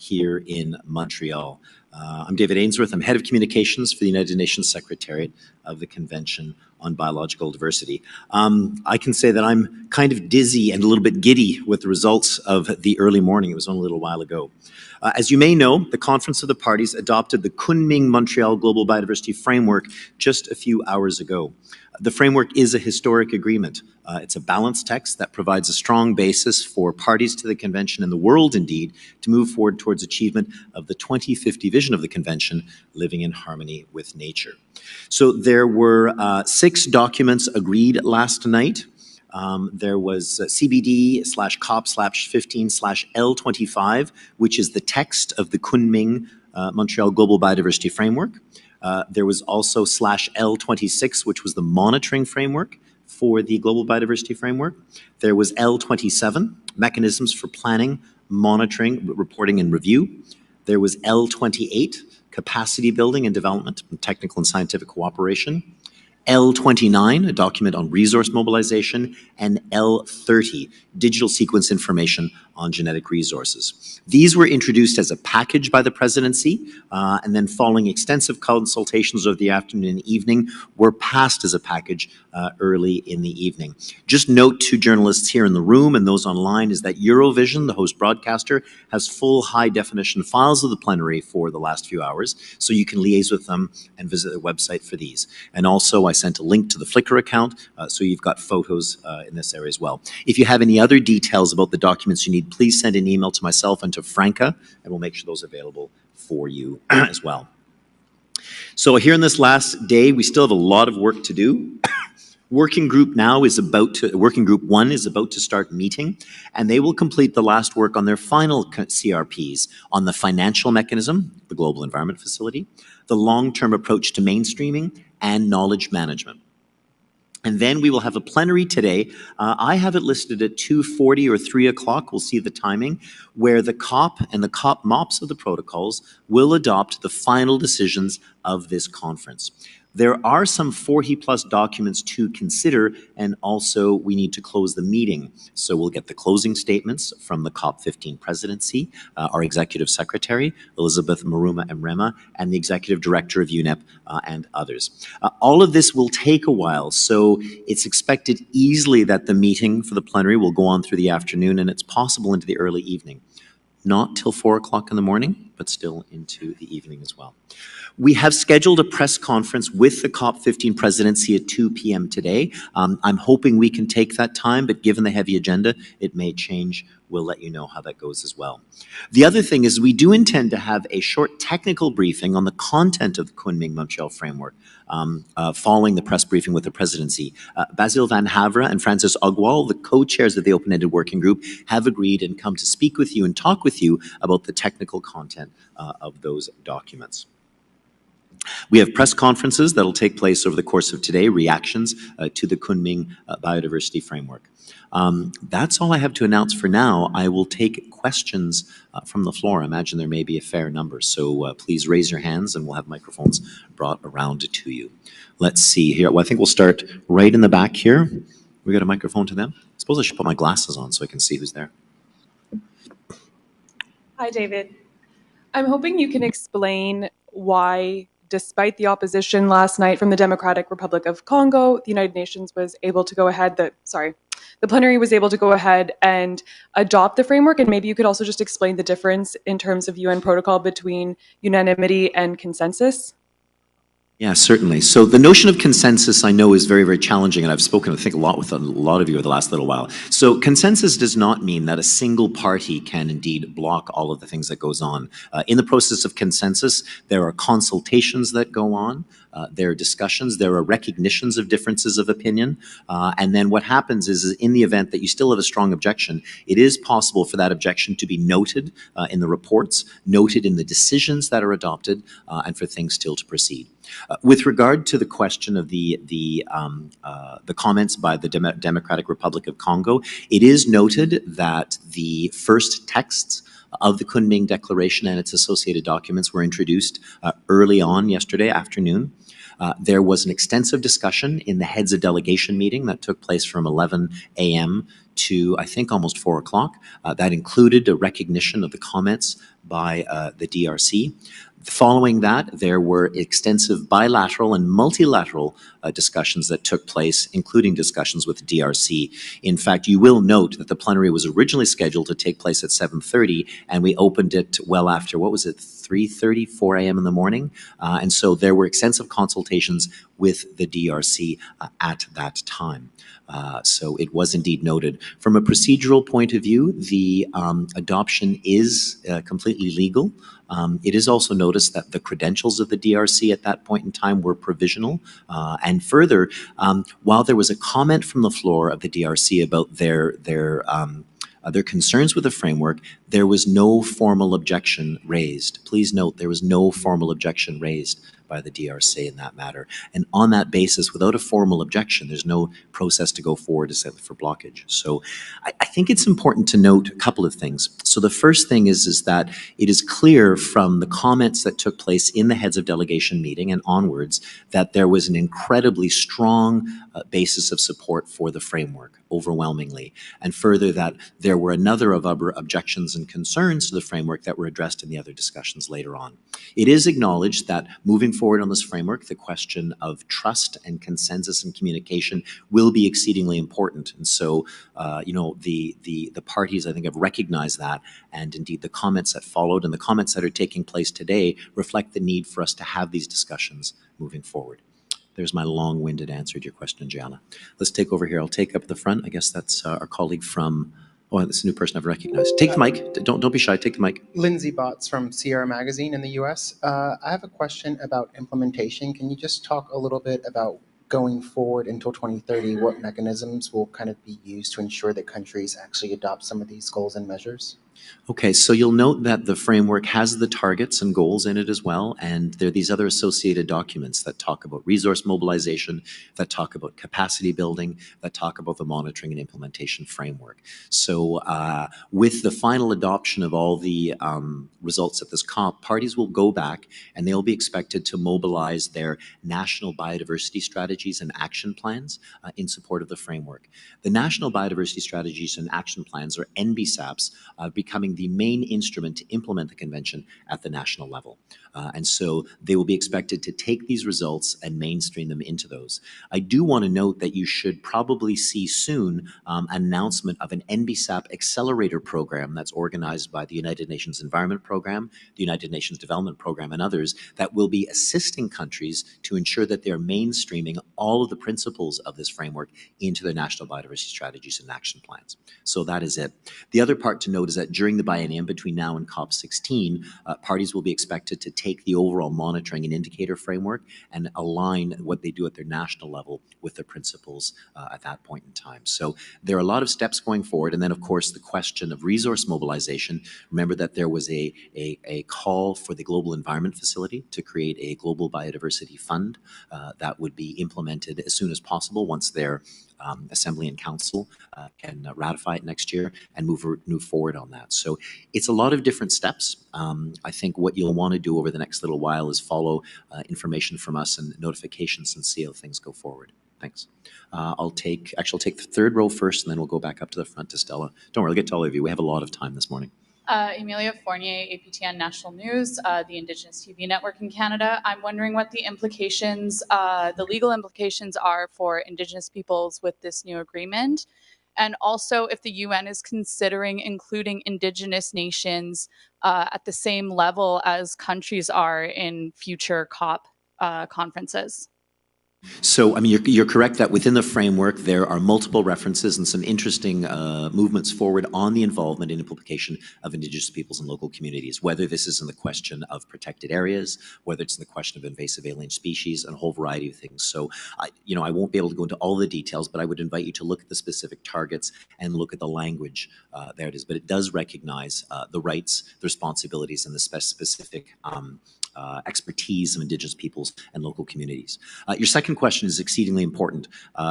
here in Montreal. I'm David Ainsworth. I'm Head of Communications for the United Nations Secretariat of the Convention on Biological Diversity. I can say that I'm kind of dizzy and a little bit giddy with the results of the early morning. It was only a little while ago. As you may know, the Conference of the Parties adopted the Kunming-Montreal Global Biodiversity Framework just a few hours ago. The framework is a historic agreement. It's a balanced text that provides a strong basis for parties to the Convention and the world, indeed, to move forward towards achievement of the 2050 vision of the Convention, living in harmony with nature. So there were 6 documents agreed last night. There was CBD/COP/15/L25, which is the text of the Kunming Montreal Global Biodiversity Framework. There was also /L26, which was the monitoring framework for the Global Biodiversity Framework. There was L27, mechanisms for planning, monitoring, reporting, and review. There was L28, capacity building and development, and technical and scientific cooperation. L29, a document on resource mobilization, and L30, digital sequence information on genetic resources. These were introduced as a package by the Presidency, and then following extensive consultations over the afternoon and evening, were passed as a package early in the evening. Just note to journalists here in the room and those online is that Eurovision, the host broadcaster, has full high-definition files of the plenary for the last few hours, so you can liaise with them and visit their website for these. And also, I sent a link to the Flickr account, so you've got photos in this area as well. If you have any other details about the documents you need, please send an email to myself and to Franca, and we'll make sure those are available for you as well. So here in this last day, we still have a lot of work to do. Working Group 1 is about to start meeting, and they will complete the last work on their final CRPs on the financial mechanism, the Global Environment Facility, the long-term approach to mainstreaming, and knowledge management. And then we will have a plenary today. I have it listed at 2:40 or 3 o'clock, we'll see the timing, where the COP and the COP MOPs of the protocols will adopt the final decisions of this conference. There are some 40-plus documents to consider, and also we need to close the meeting. So we'll get the closing statements from the COP15 presidency, our executive secretary, Elizabeth Maruma Emrema, and the executive director of UNEP, and others. All of this will take a while, so it's expected easily that the meeting for the plenary will go on through the afternoon, and it's possible into the early evening. Not till 4 o'clock in the morning, but still into the evening as well. We have scheduled a press conference with the COP15 presidency at 2 p.m. today. I'm hoping we can take that time, but given the heavy agenda, it may change. We'll let you know how that goes as well. The other thing is we do intend to have a short technical briefing on the content of the Kunming-Montreal framework following the press briefing with the presidency. Basil Van Havre and Francis Ogwal, the co-chairs of the open-ended working group, have agreed and come to speak with you and talk with you about the technical content of those documents. We have press conferences that will take place over the course of today, reactions to the Kunming Biodiversity Framework. That's all I have to announce for now. I will take questions from the floor. I imagine there may be a fair number, so please raise your hands and we'll have microphones brought around to you. Let's see here. Well, I think we'll start right in the back here. We got a microphone to them? I suppose I should put my glasses on so I can see who's there. Hi, David. I'm hoping you can explain why, despite the opposition last night from the Democratic Republic of Congo, the United Nations was able to go ahead, the plenary was able to go ahead and adopt the framework, and maybe you could also just explain the difference in terms of UN protocol between unanimity and consensus. Yeah, certainly. So the notion of consensus, I know, is very, very challenging, and I've spoken, I think, a lot with a lot of you over the last little while. So consensus does not mean that a single party can indeed block all of the things that goes on. In the process of consensus, there are consultations that go on, there are discussions, there are recognitions of differences of opinion, and then what happens is in the event that you still have a strong objection, it is possible for that objection to be noted in the reports, noted in the decisions that are adopted, and for things still to proceed. With regard to the question of the comments by the Democratic Republic of Congo, it is noted that the first texts of the Kunming Declaration and its associated documents were introduced early on yesterday afternoon. There was an extensive discussion in the heads of delegation meeting that took place from 11 a.m. to, I think, almost 4 o'clock. That included a recognition of the comments by the DRC. Following that, there were extensive bilateral and multilateral discussions that took place, including discussions with the DRC. In fact, you will note that the plenary was originally scheduled to take place at 7:30, and we opened it well after, what was it, 3:30, 4 a.m. in the morning? And so there were extensive consultations with the DRC at that time. So it was indeed noted. From a procedural point of view, the adoption is completely legal. It is also noticed that the credentials of the DRC at that point in time were provisional. And further, while there was a comment from the floor of the DRC about their concerns with the framework, there was no formal objection raised. Please note, there was no formal objection raised by the DRC in that matter. And on that basis, without a formal objection, there's no process to go forward for blockage. So I think it's important to note a couple of things. So the first thing is that it is clear from the comments that took place in the heads of delegation meeting and onwards that there was an incredibly strong basis of support for the framework, overwhelmingly. And further, that there were another of other objections and concerns to the framework that were addressed in the other discussions later on. It is acknowledged that moving forward on this framework, the question of trust and consensus and communication will be exceedingly important. And so, the parties, I think, have recognized that, and indeed the comments that followed and the comments that are taking place today reflect the need for us to have these discussions moving forward. There's my long-winded answer to your question, Gianna. Let's take over here. I'll take up the front. I guess that's our colleague from, oh, this is a new person I've recognized. Take the mic. Don't be shy. Take the mic. Lindsay Botts from Sierra Magazine in the U.S. I have a question about implementation. Can you just talk a little bit about going forward until 2030, what mechanisms will kind of be used to ensure that countries actually adopt some of these goals and measures? Okay, so you'll note that the framework has the targets and goals in it as well, and there are these other associated documents that talk about resource mobilization, that talk about capacity building, that talk about the monitoring and implementation framework. So with the final adoption of all the results at this COP, parties will go back and they'll be expected to mobilize their national biodiversity strategies and action plans in support of the framework. The national biodiversity strategies and action plans, or NBSAPs, becoming the main instrument to implement the convention at the national level. And so they will be expected to take these results and mainstream them into those. I do want to note that you should probably see soon an announcement of an NBSAP accelerator program that's organized by the United Nations Environment Program, the United Nations Development Program, and others that will be assisting countries to ensure that they're mainstreaming all of the principles of this framework into their national biodiversity strategies and action plans. So that is it. The other part to note is that during the biennium between now and COP16, parties will be expected to take the overall monitoring and indicator framework and align what they do at their national level with the principles at that point in time. So there are a lot of steps going forward. And then, of course, the question of resource mobilization. Remember that there was a call for the Global Environment Facility to create a global biodiversity fund that would be implemented as soon as possible once their Assembly and Council can ratify it next year and move forward on that. So it's a lot of different steps. I think what you'll want to do over the next little while is follow information from us and notifications and see how things go forward. Thanks. I'll take the third row first, and then we'll go back up to the front to Stella. Don't worry, I'll get to all of you. We have a lot of time this morning. Emilia Fournier, APTN National News, the Indigenous TV network in Canada. I'm wondering what the implications, the legal implications are for Indigenous peoples with this new agreement, and also if the UN is considering including Indigenous nations at the same level as countries are in future COP conferences. So, I mean, you're correct that within the framework, there are multiple references and some interesting movements forward on the involvement and implication of Indigenous peoples and local communities, whether this is in the question of protected areas, whether it's in the question of invasive alien species, and a whole variety of things. So, I won't be able to go into all the details, but I would invite you to look at the specific targets and look at the language. There it is. But it does recognize the rights, the responsibilities, and the specific expertise of Indigenous peoples and local communities. Your second question is exceedingly important.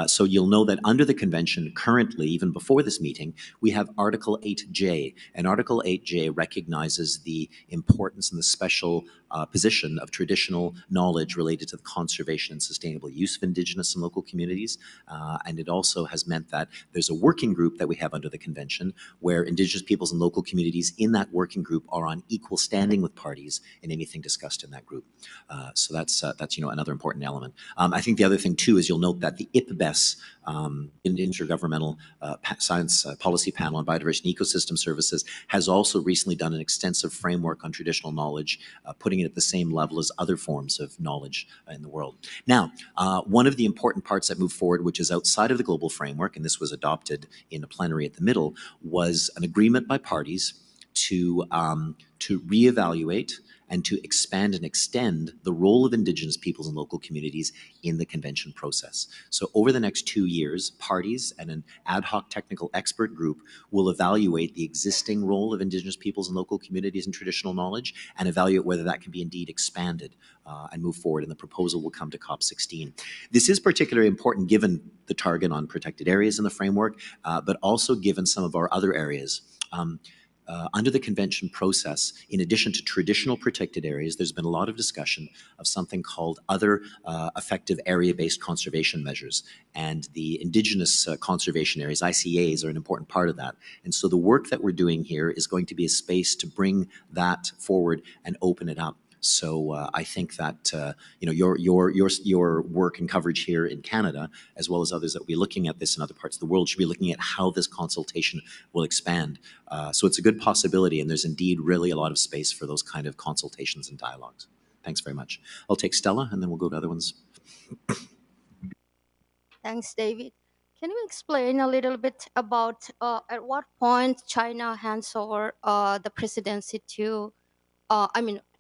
So you'll know that under the convention currently, even before this meeting, we have Article 8J, and Article 8J recognizes the importance and the special position of traditional knowledge related to the conservation and sustainable use of Indigenous and local communities. And it also has meant that there's a working group that we have under the convention where Indigenous peoples and local communities in that working group are on equal standing with parties in anything discussed in that group. So that's another important element. I think the other thing too is you'll note that the IPBES, Intergovernmental Science Policy Panel on Biodiversity and Ecosystem Services, has also recently done an extensive framework on traditional knowledge, putting it at the same level as other forms of knowledge in the world. Now, one of the important parts that moved forward, which is outside of the global framework, and this was adopted in a plenary at the middle, was an agreement by parties to reevaluate and to expand and extend the role of Indigenous peoples and local communities in the convention process. So over the next 2 years, parties and an ad hoc technical expert group will evaluate the existing role of Indigenous peoples and local communities in traditional knowledge and evaluate whether that can be indeed expanded and move forward, and the proposal will come to COP16. This is particularly important given the target on protected areas in the framework, but also given some of our other areas. Under the convention process, in addition to traditional protected areas, there's been a lot of discussion of something called other effective area-based conservation measures. And the Indigenous conservation areas, ICAs, are an important part of that. And so the work that we're doing here is going to be a space to bring that forward and open it up. So I think that your work and coverage here in Canada, as well as others that will be looking at this in other parts of the world, should be looking at how this consultation will expand. So it's a good possibility, and there's indeed really a lot of space for those kind of consultations and dialogues. Thanks very much. I'll take Stella, and then we'll go to other ones. Thanks, David. Can you explain a little bit about at what point China hands over the presidency to,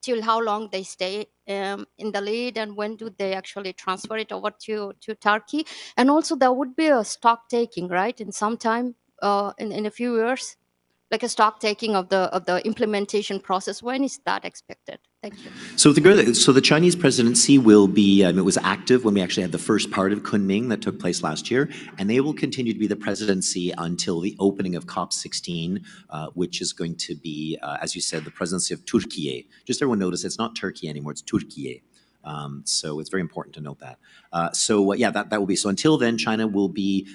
till how long they stay in the lead, and when do they actually transfer it over to Turkey? And also, there would be a stock taking, right, in some time, in a few years, like a stock taking of the implementation process. When is that expected? Thank you. So the Chinese presidency will be, it was active when we actually had the first part of Kunming that took place last year, and they will continue to be the presidency until the opening of COP16, which is going to be, as you said, the presidency of Turkey. Just everyone notice it's not Turkey anymore, it's Turkey. So it's very important to note that. That will be. So until then, China will be,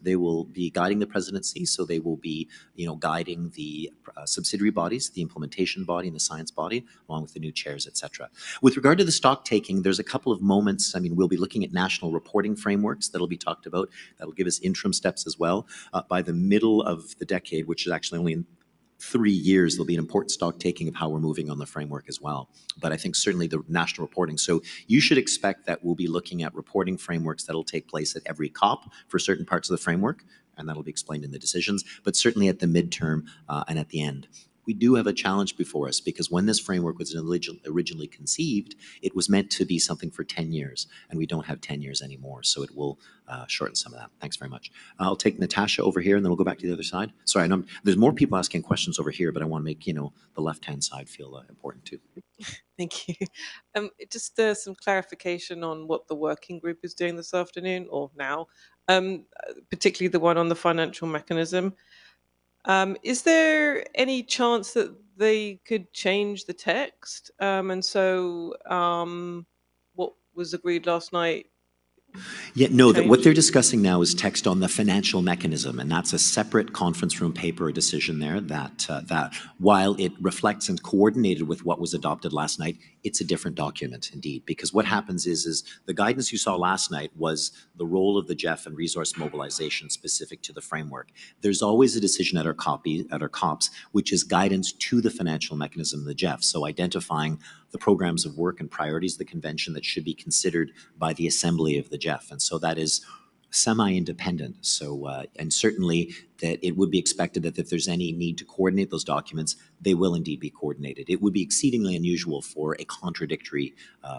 they will be guiding the presidency. So they will be, guiding the subsidiary bodies, the implementation body and the science body, along with the new chairs, etc. With regard to the stock taking, there's a couple of moments. We'll be looking at national reporting frameworks that'll be talked about. That'll give us interim steps as well. By the middle of the decade, which is actually only in 3 years, there'll be an important stock taking of how we're moving on the framework as well. But I think certainly the national reporting. So you should expect that we'll be looking at reporting frameworks that'll take place at every COP for certain parts of the framework, and that'll be explained in the decisions, but certainly at the midterm and at the end. We do have a challenge before us because when this framework was originally conceived, it was meant to be something for 10 years, and we don't have 10 years anymore, so it will shorten some of that. Thanks very much. I'll take Natasha over here, and then we'll go back to the other side. Sorry, there's more people asking questions over here, but I want to make the left-hand side feel important too. Thank you. Just some clarification on what the working group is doing this afternoon or now, particularly the one on the financial mechanism. Is there any chance that they could change the text? And so what was agreed last night? Yeah, no, what they're discussing now is text on the financial mechanism, and that's a separate conference room paper, a decision there that while it reflects and coordinated with what was adopted last night, it's a different document indeed, because what happens is the guidance you saw last night was the role of the GEF and resource mobilization specific to the framework. There's always a decision at our COPs, which is guidance to the financial mechanism of the GEF, so identifying the programs of work and priorities of the convention that should be considered by the assembly of the GEF. And so that is semi-independent. So, and certainly that it would be expected that if there's any need to coordinate those documents, they will indeed be coordinated. It would be exceedingly unusual for a contradictory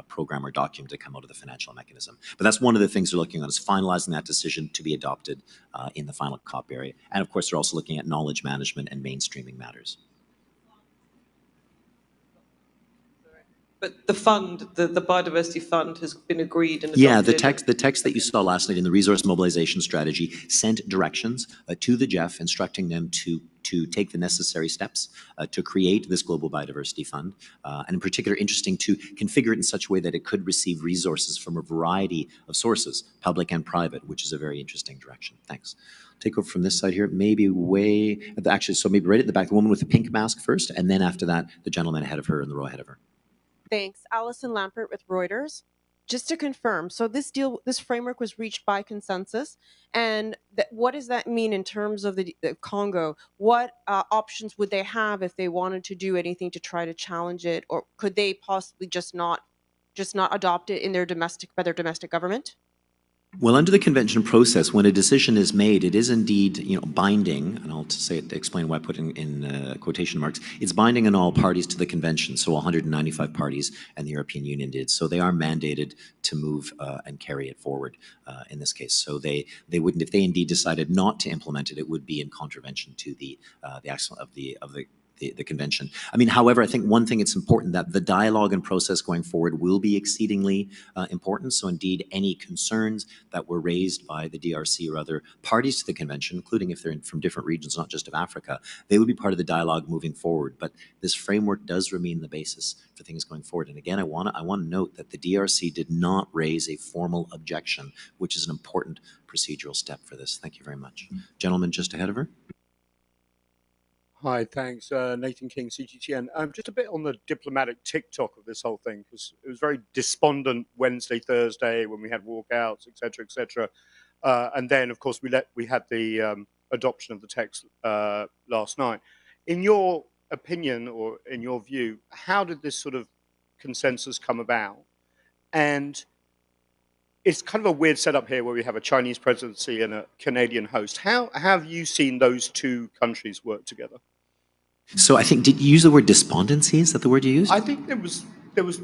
program or document to come out of the financial mechanism. But that's one of the things they're looking at, is finalizing that decision to be adopted in the final COP area. And of course, they're also looking at knowledge management and mainstreaming matters. But the fund, the biodiversity fund, has been agreed and adopted. Yeah, the text that you saw last night in the resource mobilization strategy sent directions to the GEF, instructing them to to take the necessary steps to create this Global Biodiversity Fund, and in particular interesting to configure it in such a way that it could receive resources from a variety of sources, public and private, which is a very interesting direction. Thanks. Take over from this side here, maybe actually, so maybe right at the back, the woman with the pink mask first, and then after that, the gentleman ahead of her in the row ahead of her. Thanks. Alison Lampert with Reuters. Just to confirm, so this framework was reached by consensus, and what does that mean in terms of the Congo? What options would they have if they wanted to do anything to try to challenge it, or could they possibly just not adopt it in their domestic government? Well, under the convention process, when a decision is made, it is indeed, binding, and I'll explain why I put in quotation marks. It's binding on all parties to the convention, so 195 parties, and the European Union did. So they are mandated to move and carry it forward in this case. So they wouldn't, if they indeed decided not to implement it, it would be in contravention to the action of the convention. I mean, however, I think one thing it's important that the dialogue and process going forward will be exceedingly important. So indeed, any concerns that were raised by the DRC or other parties to the convention, including if they're from different regions, not just of Africa, they would be part of the dialogue moving forward. But this framework does remain the basis for things going forward. And again, I want to note that the DRC did not raise a formal objection, which is an important procedural step for this. Thank you very much. Gentleman just ahead of her. Hi, thanks. Nathan King, CGTN. Just a bit on the diplomatic TikTok of this whole thing, because it was very despondent Wednesday, Thursday when we had walkouts, et cetera, and then, of course, we had the adoption of the text last night. In your opinion, or in your view, how did this sort of consensus come about? And it's kind of a weird setup here where we have a Chinese presidency and a Canadian host. How have you seen those two countries work together? So I think, did you use the word despondency? Is that the word you used? I think there was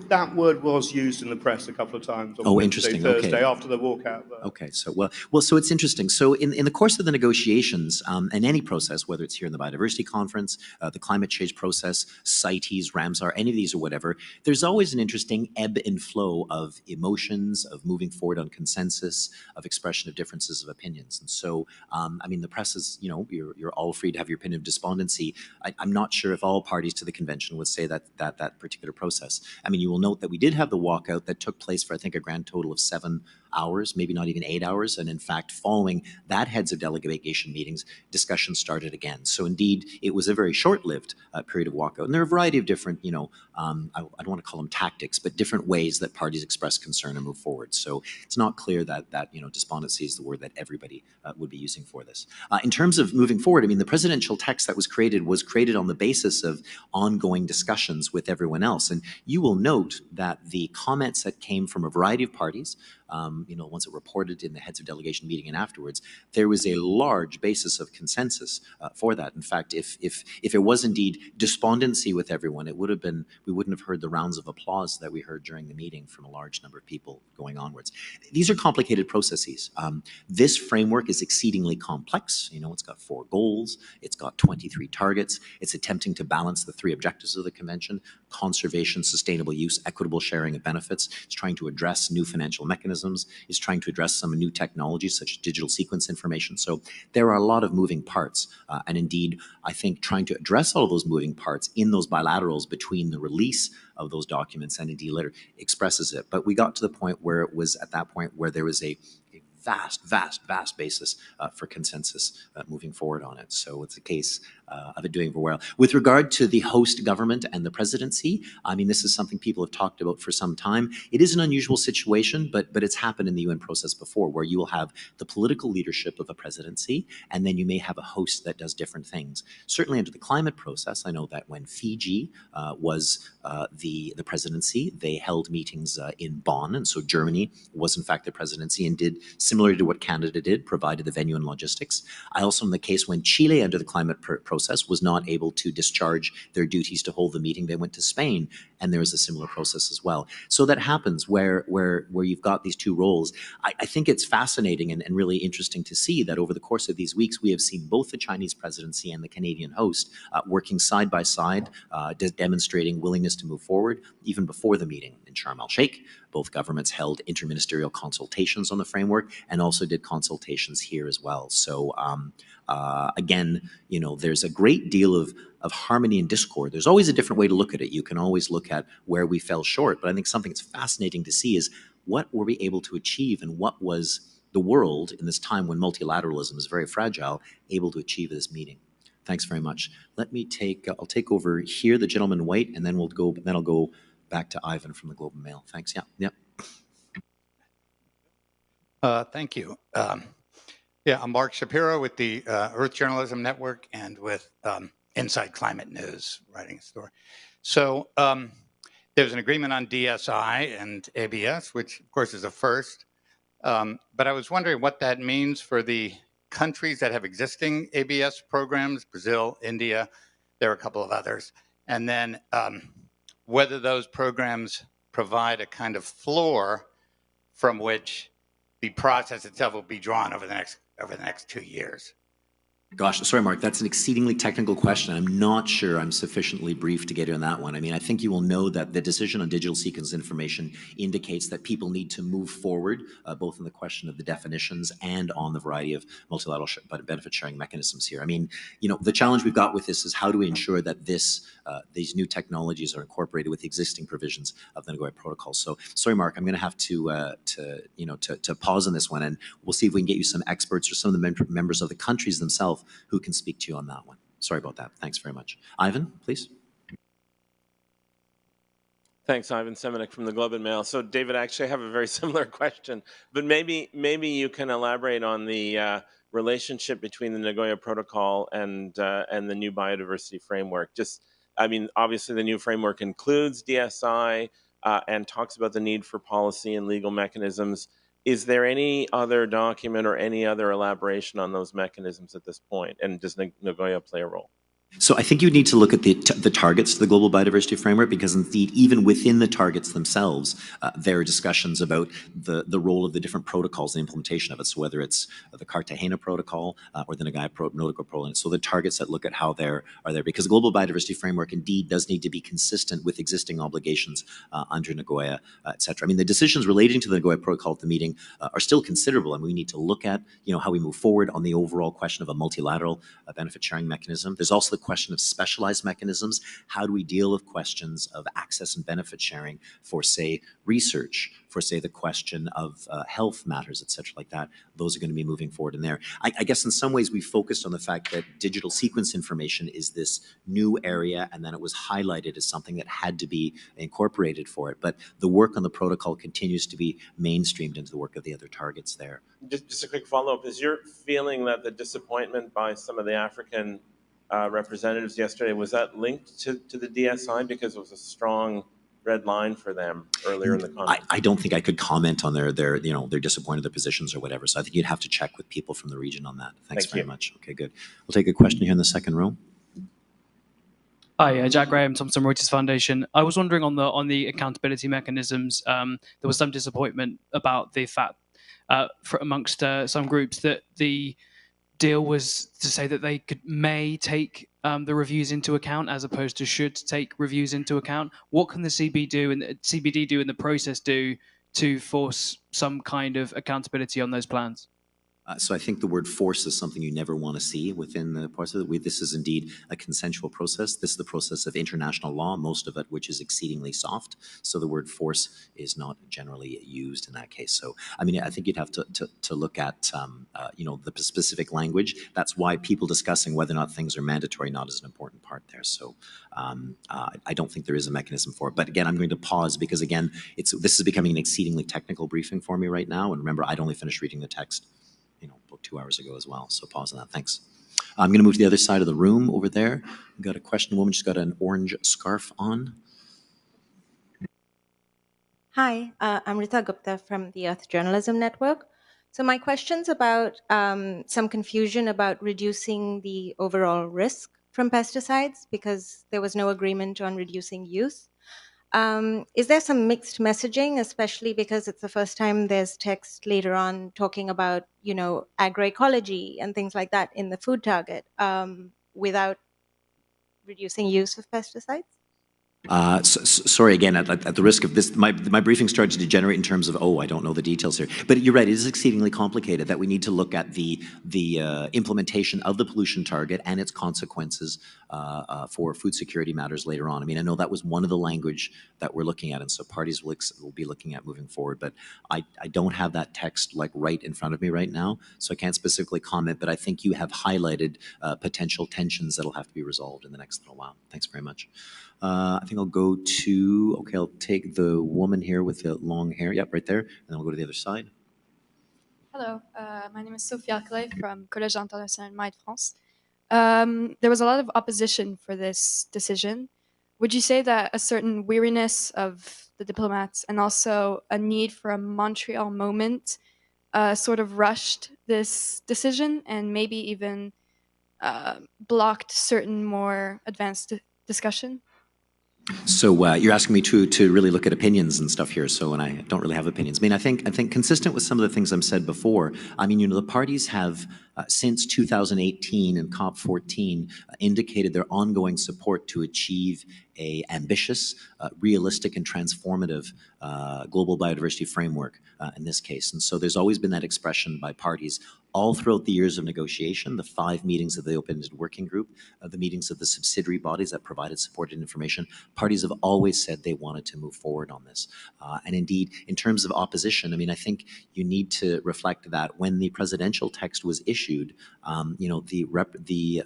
that word was used in the press a couple of times on Wednesday, interesting. Thursday, after the walkout. Okay, so so it's interesting. So in the course of the negotiations, and any process, whether it's here in the Biodiversity Conference, the climate change process, CITES, Ramsar, any of these or whatever, there's always an interesting ebb and flow of emotions, of moving forward on consensus, of expression of differences of opinions. And so, I mean, the press is, you're all free to have your opinion of despondency. I'm not sure if all parties to the convention would say that particular process. I mean, you will note that we did have the walkout that took place for, I think, a grand total of 7 hours, maybe not even 8 hours. And in fact, following that heads of delegation meetings, discussion started again. So indeed, it was a very short-lived period of walkout. And there are a variety of different, I don't want to call them tactics, but different ways that parties express concern and move forward. So it's not clear that despondency is the word that everybody would be using for this. In terms of moving forward, I mean, the presidential text that was created on the basis of ongoing discussions with everyone else. And you will note that the comments that came from a variety of parties, ones that reported in the heads of delegation meeting and afterwards, there was a large basis of consensus for that. In fact, if it was indeed despondency with everyone, we wouldn't have heard the rounds of applause that we heard during the meeting from a large number of people going onwards. These are complicated processes. This framework is exceedingly complex. It's got 4 goals, it's got 23 targets, it's attempting to balance the 3 objectives of the convention: conservation, sustainable use, equitable sharing of benefits. It's trying to address new financial mechanisms. It's trying to address some new technologies such as digital sequence information. So there are a lot of moving parts. And indeed, I think trying to address all of those moving parts in those bilaterals between the release of those documents and indeed later expresses it. But we got to the point where it was at that point where there was a vast basis for consensus moving forward on it. So it's a case of it doing very well. With regard to the host government and the presidency, I mean, this is something people have talked about for some time. It is an unusual situation, but it's happened in the UN process before, where you will have the political leadership of a presidency, and then you may have a host that does different things. Certainly under the climate process, I know that when Fiji was the presidency, they held meetings in Bonn, and so Germany was in fact the presidency and did similar to what Canada did, provided the venue and logistics. I also, in the case when Chile under the climate process was not able to discharge their duties to hold the meeting, they went to Spain, and there was a similar process as well. So that happens where you've got these 2 roles. I think it's fascinating and really interesting to see that over the course of these weeks, we have seen both the Chinese presidency and the Canadian host working side by side, demonstrating willingness to move forward. Even before the meeting in Sharm el-Sheikh, both governments held interministerial consultations on the framework and also did consultations here as well. So again, there's a great deal of harmony and discord. There's always a different way to look at it. You can always look at where we fell short, but I think something that's fascinating to see is what were we able to achieve, and what was the world in this time when multilateralism is very fragile able to achieve at this meeting. Thanks very much. Let me I'll take over here, the gentleman in white, and then I'll go back to Ivan from the Globe and Mail. Thanks. Yeah. Thank you. Yeah, I'm Mark Shapiro with the Earth Journalism Network and with Inside Climate News, writing a story. So there's an agreement on DSi and ABS, which of course is a first. But I was wondering what that means for the countries that have existing ABS programs, Brazil, India, there are a couple of others. And then whether those programs provide a kind of floor from which the process itself will be drawn over the next 2 years. Gosh, sorry, Mark, that's an exceedingly technical question. I'm not sure I'm sufficiently brief to get you on that one. I mean, I think you will know that the decision on digital sequence information indicates that people need to move forward, both in the question of the definitions and on the variety of multilateral benefit sharing mechanisms here. I mean, the challenge we've got with this is how do we ensure that these new technologies are incorporated with the existing provisions of the Nagoya Protocol. So, sorry, Mark, I'm going to have to pause on this one, and we'll see if we can get you some experts or some of the members of the countries themselves who can speak to you on that one. Sorry about that. Thanks very much. Ivan, please. Thanks, Ivan Semenik from the Globe and Mail. So, David, actually, I have a very similar question, but maybe you can elaborate on the relationship between the Nagoya Protocol and the new biodiversity framework. I mean, obviously, the new framework includes DSi and talks about the need for policy and legal mechanisms. Is there any other document or any other elaboration on those mechanisms at this point? And does Nagoya play a role? So I think you need to look at the targets to the Global Biodiversity Framework, because indeed, even within the targets themselves, there are discussions about the role of the different protocols and implementation of it. So whether it's the Cartagena Protocol or the Nagoya Protocol. So the targets that look at how are there, because the Global Biodiversity Framework indeed does need to be consistent with existing obligations under Nagoya, et cetera. I mean, the decisions relating to the Nagoya Protocol at the meeting are still considerable, and we need to look at how we move forward on the overall question of a multilateral benefit sharing mechanism. There's also the question of specialized mechanisms. How do we deal with questions of access and benefit sharing for, say, research, for, say, the question of health matters, et cetera, like that? Those are going to be moving forward in there. I guess in some ways we focused on the fact that digital sequence information is this new area, and then it was highlighted as something that had to be incorporated for it. But the work on the protocol continues to be mainstreamed into the work of the other targets there. Just a quick follow-up. Is your feeling that the disappointment by some of the African representatives yesterday, was that linked to the DSi because it was a strong red line for them earlier in the conference? I don't think I could comment on their disappointed their positions or whatever. So I think you'd have to check with people from the region on that. Thanks very much. Okay, good. We'll take a question here in the second row. Hi, Jack Graham, Thomson Reuters Foundation. I was wondering on the accountability mechanisms. There was some disappointment about the fact amongst some groups that the deal was to say that they may take the reviews into account as opposed to should take reviews into account. What can the CBD do and the process do to force some kind of accountability on those plans? So I think the word force is something you never want to see within the process. This is indeed a consensual process. This is the process of international law, most of it which is exceedingly soft. So the word force is not generally used in that case. So I mean, I think you'd have to look at the specific language. That's why people discussing whether or not things are mandatory not is an important part there. So I don't think there is a mechanism for it. But again, I'm going to pause because again, this is becoming an exceedingly technical briefing for me right now. And remember, I'd only finished reading the text about 2 hours ago as well. So pause on that. Thanks. I'm going to move to the other side of the room over there. We've got a question. The woman just got an orange scarf on. Hi, I'm Rita Gupta from the Earth Journalism Network. So my question's about some confusion about reducing the overall risk from pesticides because there was no agreement on reducing use. Is there some mixed messaging, especially because it's the first time there's text later on talking about, agroecology and things like that in the food target without reducing use of pesticides? Sorry again, at the risk of this, my briefing started to degenerate in terms of, I don't know the details here. But you're right, it is exceedingly complicated that we need to look at the implementation of the pollution target and its consequences for food security matters later on. I mean, I know that was one of the language that we're looking at, and so parties will be looking at moving forward. But I don't have that text like right in front of me right now, so I can't specifically comment, but I think you have highlighted potential tensions that'll have to be resolved in the next little while. Thanks very much. I think I'll go to, I'll take the woman here with the long hair. Yep, right there. And then we'll go to the other side. Hello, my name is Sophie Arclay from Collège International Maï de France. There was a lot of opposition for this decision. Would you say that a certain weariness of the diplomats and also a need for a Montreal moment sort of rushed this decision and maybe even blocked certain more advanced discussion? So you're asking me to really look at opinions and stuff here. So, and I don't really have opinions. I mean, I think consistent with some of the things I've said before. I mean, the parties have since 2018 and COP15 indicated their ongoing support to achieve a ambitious, realistic, and transformative global biodiversity framework in this case. And so there's always been that expression by parties all throughout the years of negotiation, the 5 meetings of the open-ended working group, the meetings of the subsidiary bodies that provided support and information. Parties have always said they wanted to move forward on this. And indeed, in terms of opposition, I mean, I think you need to reflect that when the presidential text was issued, the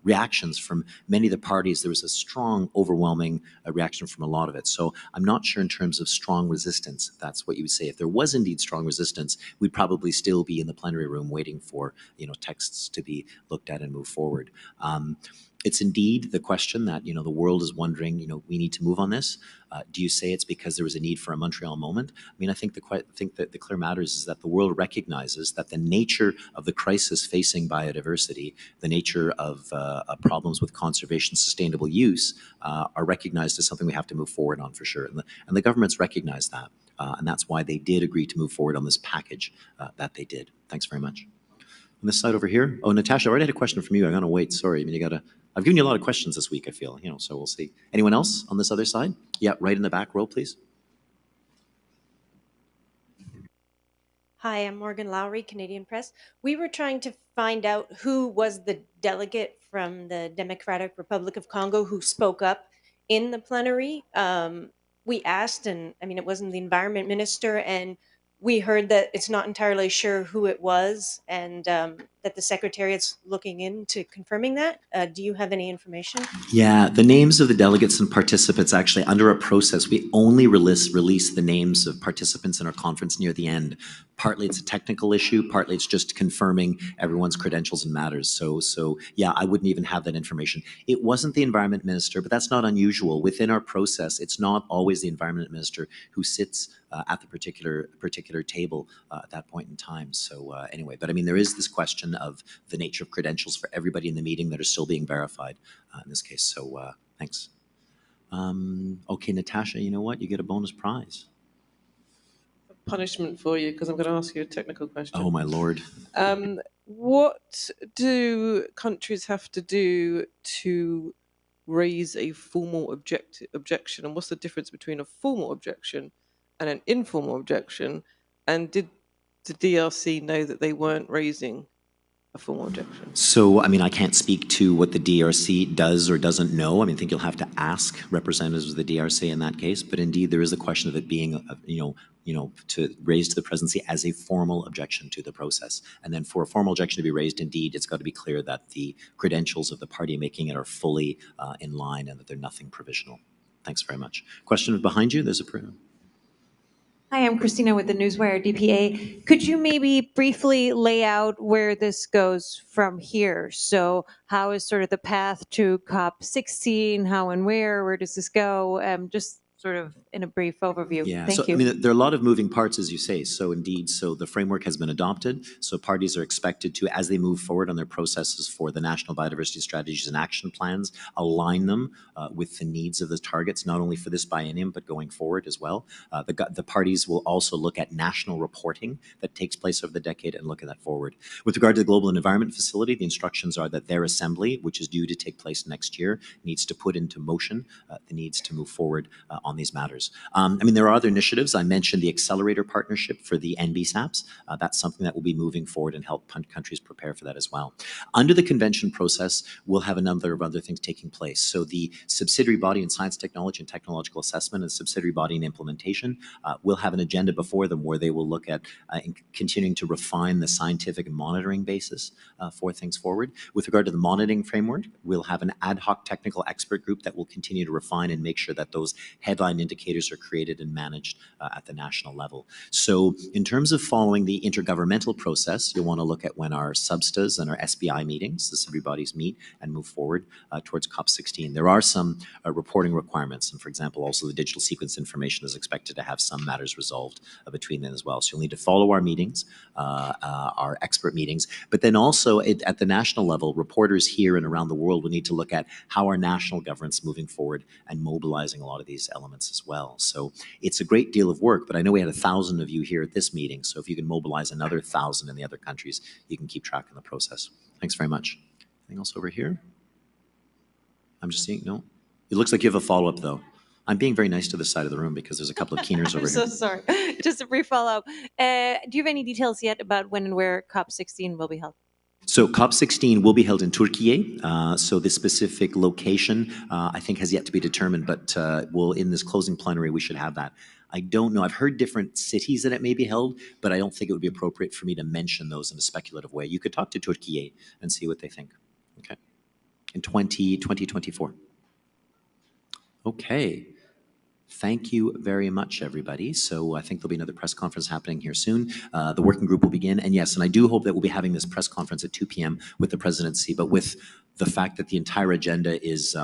reactions from many of the parties, there was a strong, overwhelming reaction from a lot of it. So I'm not sure in terms of strong resistance, if that's what you would say. If there was indeed strong resistance, we'd probably still be in the plenary room waiting for texts to be looked at and move forward. It's indeed the question that the world is wondering. We need to move on this. Do you say it's because there was a need for a Montreal moment? I mean, I think that the clear matters is that the world recognizes that the nature of the crisis facing biodiversity, the nature of problems with conservation, sustainable use, are recognized as something we have to move forward on for sure. And the governments recognize that. And that's why they did agree to move forward on this package that they did. Thanks very much. On this side over here. Oh, Natasha, I already had a question from you. I'm going to wait. Sorry. I mean, I've given you a lot of questions this week, I feel, so we'll see. Anyone else on this other side? Yeah, right in the back row, please. Hi, I'm Morgan Lowry, Canadian Press. We were trying to find out who was the delegate from the Democratic Republic of Congo who spoke up in the plenary. We asked, and I mean, it wasn't the environment minister, and we heard that it's not entirely sure who it was, and that the Secretariat's looking into confirming that. Do you have any information? Yeah, the names of the delegates and participants actually under a process, we only release the names of participants in our conference near the end. Partly it's a technical issue, partly it's just confirming everyone's credentials and matters. So yeah, I wouldn't even have that information. It wasn't the environment minister, but that's not unusual. Within our process, it's not always the environment minister who sits at the particular table at that point in time. So anyway, but I mean, there is this question of the nature of credentials for everybody in the meeting that are still being verified in this case. So thanks. Okay, Natasha, you know what? You get a bonus prize. Punishment for you, because I'm going to ask you a technical question. Oh, my Lord. What do countries have to do to raise a formal objection? And what's the difference between a formal objection and an informal objection? And did the DRC know that they weren't raising a formal objection? So, I mean, I can't speak to what the DRC does or doesn't know. I mean, I think you'll have to ask representatives of the DRC in that case. But indeed, there is a question of it being, to raise to the presidency as a formal objection to the process. And then for a formal objection to be raised, indeed, it's got to be clear that the credentials of the party making it are fully in line and that they're nothing provisional. Thanks very much. Question behind you. There's a prayer. Hi, I'm Christina with the Newswire DPA. Could you maybe briefly lay out where this goes from here? So how is sort of the path to COP16? How and where? Where does this go? Just sort of in a brief overview. Yeah, Thank so you. I mean, there are a lot of moving parts, as you say. So indeed, so the framework has been adopted. So parties are expected to, as they move forward on their processes for the national biodiversity strategies and action plans, align them with the needs of the targets, not only for this biennium, but going forward as well. The parties will also look at national reporting that takes place over the decade and look at that forward. With regard to the Global Environment Facility, the instructions are that their assembly, which is due to take place next year, needs to put into motion the needs to move forward on these matters. I mean, there are other initiatives. I mentioned the accelerator partnership for the NBSAPs. That's something that will be moving forward and help countries prepare for that as well. Under the convention process, we'll have a number of other things taking place. So the subsidiary body in science, technology, and technological assessment and subsidiary body in implementation will have an agenda before them where they will look at continuing to refine the scientific and monitoring basis for things forward. With regard to the monitoring framework, we'll have an ad hoc technical expert group that will continue to refine and make sure that those headline indicators are created and managed at the national level. So in terms of following the intergovernmental process, you'll want to look at when our substas and our SBI meetings, the subsidiary bodies meet and move forward towards COP16. There are some reporting requirements, and for example, also the digital sequence information is expected to have some matters resolved between them as well. So you'll need to follow our meetings, our expert meetings, but then also at the national level, reporters here and around the world will need to look at how our national government's moving forward and mobilizing a lot of these elements as well. So it's a great deal of work, but I know we had 1,000 of you here at this meeting, so if you can mobilize another 1,000 in the other countries, you can keep track of the process. Thanks very much. Anything else over here? I'm just seeing, no? It looks like you have a follow-up though. I'm being very nice to this side of the room because there's a couple of keeners over I'm here. so sorry. Just a brief follow-up. Do you have any details yet about when and where COP16 will be held? So COP16 will be held in Turkey. So the specific location, I think, has yet to be determined, but in this closing plenary, we should have that. I don't know. I've heard different cities that it may be held, but I don't think it would be appropriate for me to mention those in a speculative way. You could talk to Turkey and see what they think. Okay. In 2024. Okay. Thank you very much, everybody. So I think there'll be another press conference happening here soon. The working group will begin. And yes, and I do hope that we'll be having this press conference at 2 p.m. with the presidency, but with the fact that the entire agenda is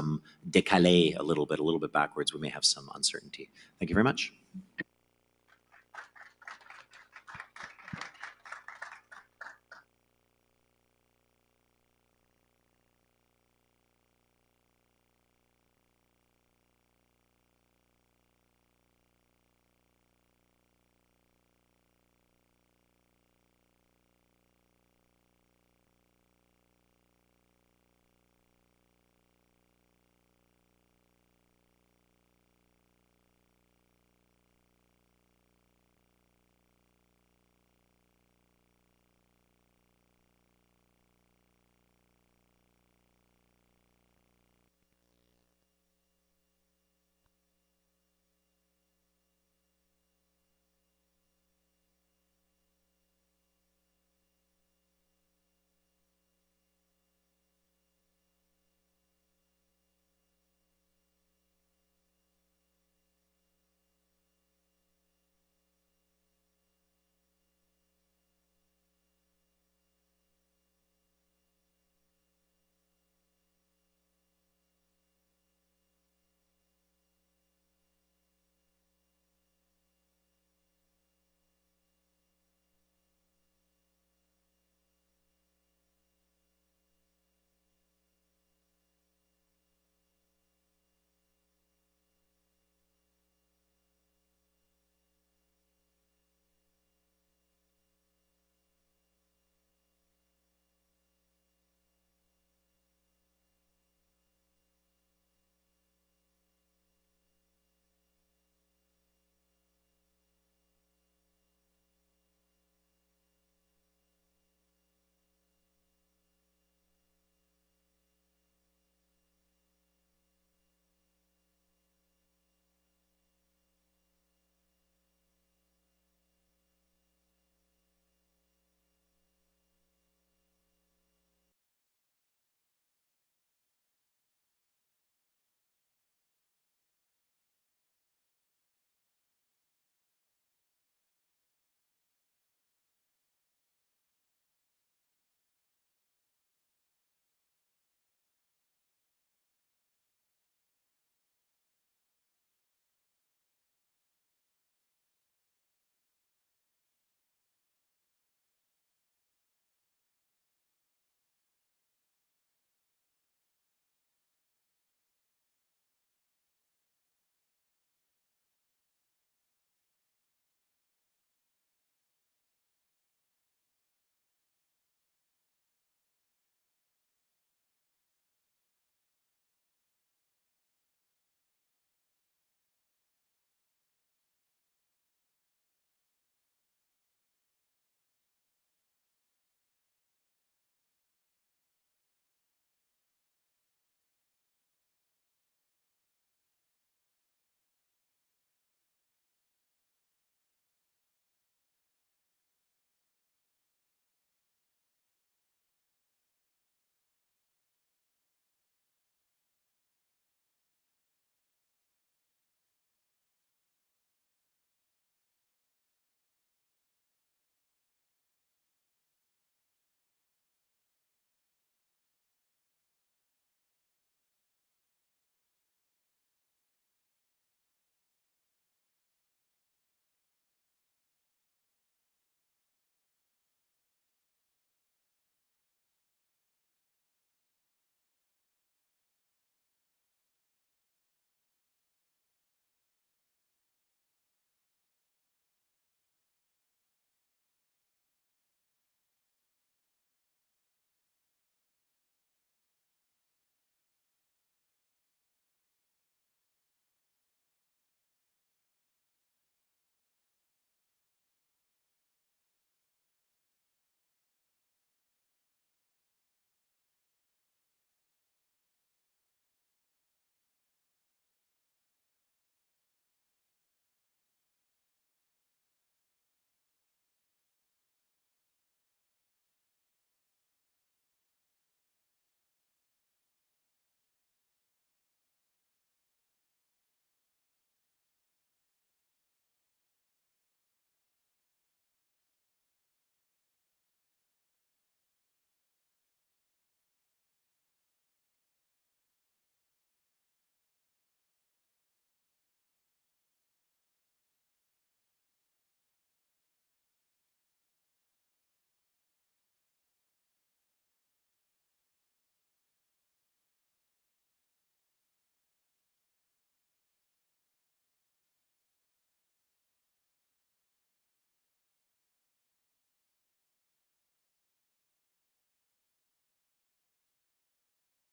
décalé a little bit backwards, we may have some uncertainty. Thank you very much.